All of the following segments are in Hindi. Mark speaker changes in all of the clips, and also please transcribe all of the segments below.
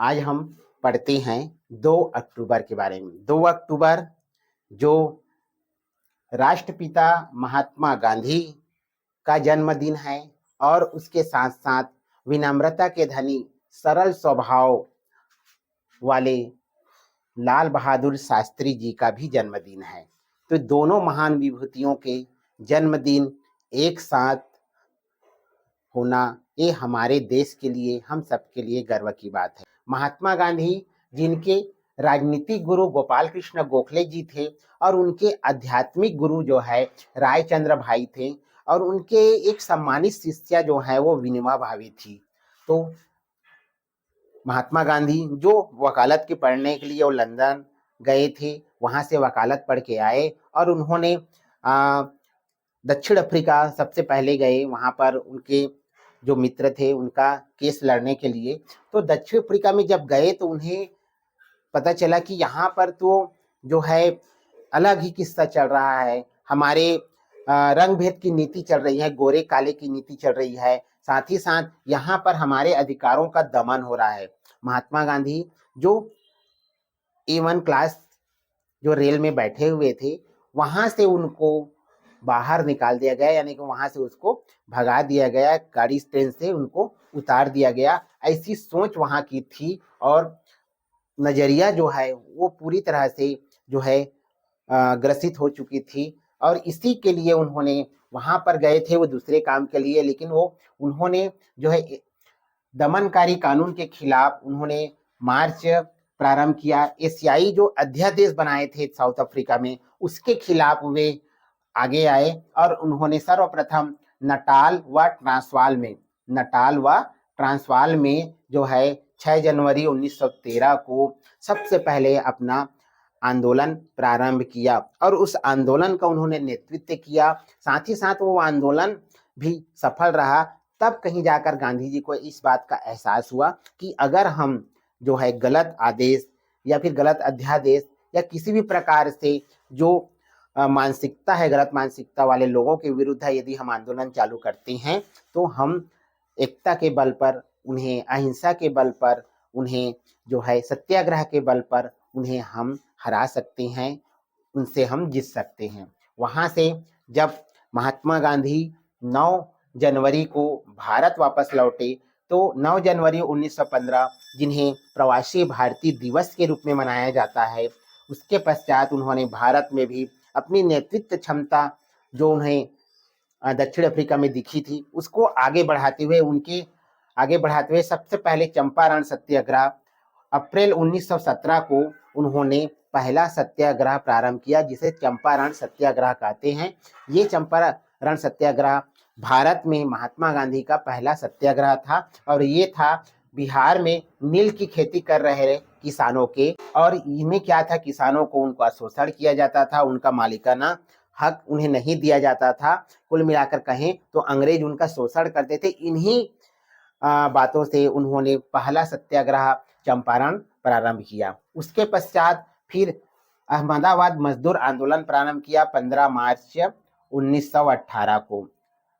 Speaker 1: आज हम पढ़ते हैं 2 अक्टूबर के बारे में। 2 अक्टूबर जो राष्ट्रपिता महात्मा गांधी का जन्मदिन है और उसके साथ साथ विनम्रता के धनी सरल स्वभाव वाले लाल बहादुर शास्त्री जी का भी जन्मदिन है। तो दोनों महान विभूतियों के जन्मदिन एक साथ होना ये हमारे देश के लिए, हम सबके लिए गर्व की बात है। महात्मा गांधी जिनके राजनीतिक गुरु गोपाल कृष्ण गोखले जी थे और उनके आध्यात्मिक गुरु जो है रायचंद्र भाई थे और उनके एक सम्मानित शिष्या जो है वो विनोबा भावे थी। तो महात्मा गांधी जो वकालत के पढ़ने के लिए वो लंदन गए थे, वहां से वकालत पढ़ के आए और उन्होंने दक्षिण अफ्रीका सबसे पहले गए। वहां पर उनके जो मित्र थे उनका केस लड़ने के लिए। तो दक्षिण अफ्रीका में जब गए तो उन्हें पता चला कि यहाँ पर तो जो है अलग ही किस्सा चल रहा है। हमारे रंग भेद की नीति चल रही है, गोरे काले की नीति चल रही है, साथ ही साथ यहाँ पर हमारे अधिकारों का दमन हो रहा है। महात्मा गांधी जो A1 क्लास जो रेल में बैठे हुए थे, वहां से उनको बाहर निकाल दिया गया, यानी कि वहां से उसको भगा दिया गया, गाड़ी ट्रेन से उनको उतार दिया गया। ऐसी सोच वहां की थी और नजरिया जो है वो पूरी तरह से जो है ग्रसित हो चुकी थी। और इसी के लिए उन्होंने वहां पर गए थे, वो दूसरे काम के लिए, लेकिन वो उन्होंने जो है दमनकारी कानून के खिलाफ उन्होंने मार्च प्रारंभ किया। एशियाई जो अध्यादेश बनाए थे साउथ अफ्रीका में, उसके खिलाफ वे आगे आए और उन्होंने सर्वप्रथम नटाल व ट्रांसवाल में जो है 6 जनवरी 1913 को सबसे पहले अपना आंदोलन प्रारंभ किया और उस आंदोलन का उन्होंने नेतृत्व किया। साथ ही साथ वो आंदोलन भी सफल रहा। तब कहीं जाकर गांधी जी को इस बात का एहसास हुआ कि अगर हम जो है गलत आदेश या फिर गलत अध्यादेश या किसी भी प्रकार से जो मानसिकता है, गलत मानसिकता वाले लोगों के विरुद्ध यदि हम आंदोलन चालू करते हैं तो हम एकता के बल पर उन्हें, अहिंसा के बल पर उन्हें, जो है सत्याग्रह के बल पर उन्हें हम हरा सकते हैं, उनसे हम जीत सकते हैं। वहां से जब महात्मा गांधी 9 जनवरी को भारत वापस लौटे तो 9 जनवरी 1915 जिन्हें प्रवासी भारतीय दिवस के रूप में मनाया जाता है, उसके पश्चात उन्होंने भारत में भी अपनी नेतृत्व क्षमता जो उन्हें दक्षिण अफ्रीका में दिखी थी उसको आगे बढ़ाते हुए सबसे पहले चंपारण सत्याग्रह अप्रैल 1917 को उन्होंने पहला सत्याग्रह प्रारंभ किया, जिसे चंपारण सत्याग्रह कहते हैं। ये चंपारण सत्याग्रह भारत में महात्मा गांधी का पहला सत्याग्रह था और ये था बिहार में नील की खेती कर रहे किसानों के। और इनमें क्या था, किसानों को उनका शोषण किया जाता था, उनका मालिकाना हक उन्हें नहीं दिया जाता था। कुल मिलाकर कहें तो अंग्रेज उनका शोषण करते थे। इन्हीं बातों से उन्होंने पहला सत्याग्रह चंपारण प्रारंभ किया। उसके पश्चात फिर अहमदाबाद मजदूर आंदोलन प्रारंभ किया 15 मार्च 1918 को।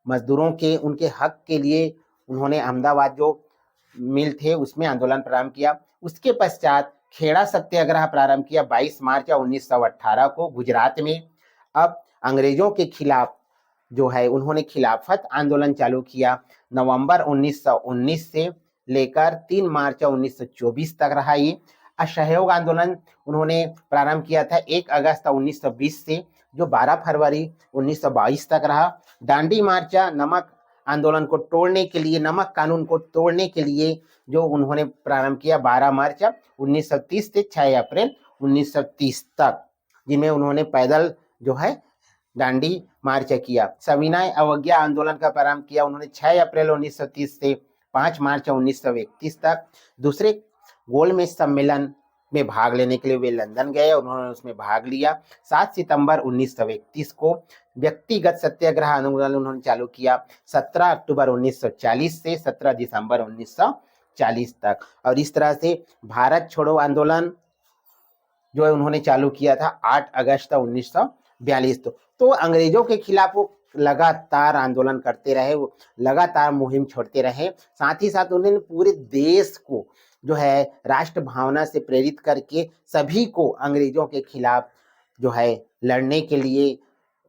Speaker 1: मजदूरों के उनके हक के लिए उन्होंने अहमदाबाद जो मिल थे उसमें आंदोलन प्रारंभ किया। उसके पश्चात खेड़ा सत्याग्रह प्रारंभ किया 22 मार्च 1918 को गुजरात में। अब अंग्रेजों के खिलाफ जो है उन्होंने खिलाफत आंदोलन चालू किया। नवंबर 1919 से लेकर 3 मार्च 1924 तक रहा ये। असहयोग आंदोलन उन्होंने प्रारंभ किया था 1 अगस्त 1920 से, जो 12 फरवरी 1922 तक रहा। दांडी मार्च नमक आंदोलन को तोड़ने के लिए, नमक कानून को तोड़ने के लिए जो उन्होंने प्रारंभ किया 12 मार्च 1930 से 6 अप्रैल 1930 तक, जिनमें उन्होंने पैदल जो है दांडी मार्च किया। सविनय अवज्ञा आंदोलन का प्रारंभ किया उन्होंने 6 अप्रैल 1930 से 5 मार्च 1931 तक। दूसरे गोलमेज सम्मेलन में भाग लेने के लिए वे लंदन गए और उन्होंने उसमें भाग लिया। 7 सितंबर 1931 को व्यक्तिगत सत्याग्रह आंदोलन उन्होंने चालू किया 17 अक्टूबर 1940 से 17 दिसंबर 1940 तक। और इस तरह से भारत छोड़ो आंदोलन जो है उन्होंने चालू किया था 8 अगस्त 1942। तो अंग्रेजों के खिलाफ वो लगातार आंदोलन करते रहे, वो लगातार मुहिम छोड़ते रहे। साथ ही साथ उन्होंने पूरे देश को जो है राष्ट्र भावना से प्रेरित करके सभी को अंग्रेजों के खिलाफ जो है लड़ने के लिए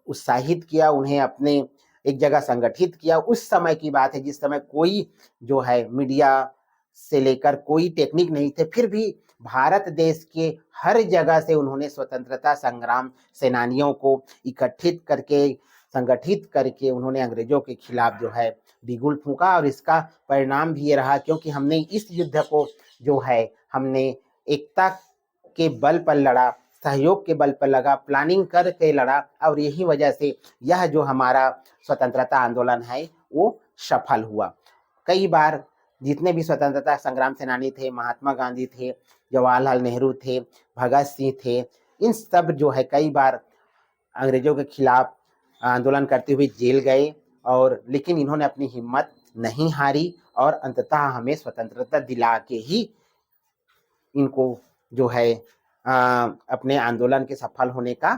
Speaker 1: उत्साहित किया, उन्हें अपने एक जगह संगठित किया। उस समय की बात है जिस समय कोई जो है मीडिया से लेकर कोई टेक्निक नहीं थे, फिर भी भारत देश के हर जगह से उन्होंने स्वतंत्रता संग्राम सेनानियों को इकट्ठित करके संगठित करके उन्होंने अंग्रेजों के खिलाफ जो है बिगुल फूंका। और इसका परिणाम भी ये रहा, क्योंकि हमने इस युद्ध को जो है हमने एकता के बल पर लड़ा, सहयोग के बल पर लगा, प्लानिंग करके लड़ा, और यही वजह से यह जो हमारा स्वतंत्रता आंदोलन है वो सफल हुआ। कई बार जितने भी स्वतंत्रता संग्राम सेनानी थे, महात्मा गांधी थे, जवाहरलाल नेहरू थे, भगत सिंह थे, इन सब जो है कई बार अंग्रेजों के खिलाफ आंदोलन करते हुए जेल गए, और लेकिन इन्होंने अपनी हिम्मत नहीं हारी और अंततः हमें स्वतंत्रता दिला के ही इनको जो है अपने आंदोलन के सफल होने का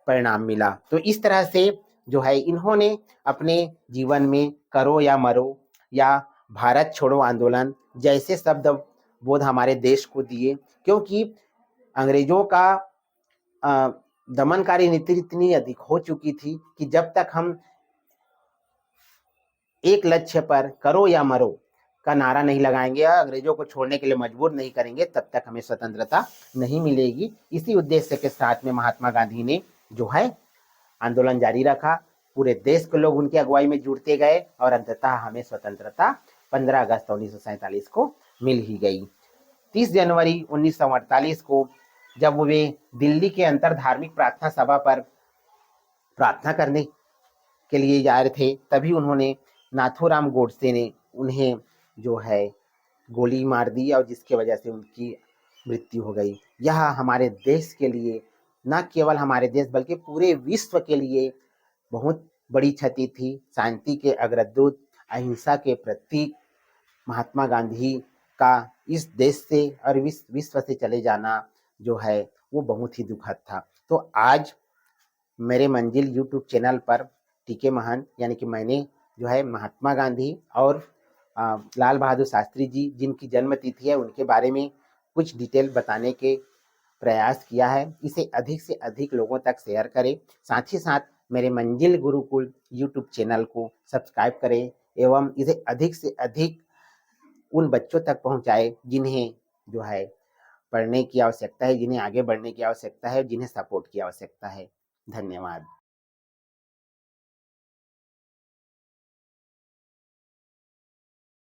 Speaker 1: परिणाम मिला। तो इस तरह से जो है इन्होंने अपने जीवन में करो या मरो या भारत छोड़ो आंदोलन जैसे शब्द बोध हमारे देश को दिए, क्योंकि अंग्रेजों का दमनकारी नीति इतनी अधिक हो चुकी थी कि जब तक हम एक लक्ष्य पर करो या मरो का नारा नहीं लगाएंगे, अंग्रेजों को छोड़ने के लिए मजबूर नहीं करेंगे, तब तक हमें स्वतंत्रता नहीं मिलेगी। इसी उद्देश्य के साथ में महात्मा गांधी ने जो है आंदोलन जारी रखा, पूरे देश के लोग उनकी अगुवाई में जुड़ते गए और अंततः हमें स्वतंत्रता 15 अगस्त 1947 को मिल ही गई। 30 जनवरी 1948 को जब वे दिल्ली के अंतर धार्मिक प्रार्थना सभा पर प्रार्थना करने के लिए जा रहे थे, तभी उन्होंने नाथूराम गोडसे ने उन्हें जो है गोली मार दी, और जिसकी वजह से उनकी मृत्यु हो गई। यह हमारे देश के लिए, न केवल हमारे देश बल्कि पूरे विश्व के लिए बहुत बड़ी क्षति थी। शांति के अग्रदूत, अहिंसा के प्रतीक महात्मा गांधी का इस देश से और विश्व से चले जाना जो है वो बहुत ही दुखद था। तो आज मेरे मंजिल यूट्यूब चैनल पर टीके महंत यानी कि मैंने जो है महात्मा गांधी और लाल बहादुर शास्त्री जी जिनकी जन्म तिथि है उनके बारे में कुछ डिटेल बताने के प्रयास किया है। इसे अधिक से अधिक लोगों तक शेयर करें, साथ ही साथ मेरे मंजिल गुरुकुल यूट्यूब चैनल को सब्सक्राइब करें एवं इसे अधिक से अधिक उन बच्चों तक पहुंचाए जिन्हें जो है पढ़ने की आवश्यकता है, जिन्हें आगे बढ़ने की आवश्यकता है, जिन्हें सपोर्ट की आवश्यकता है। धन्यवाद।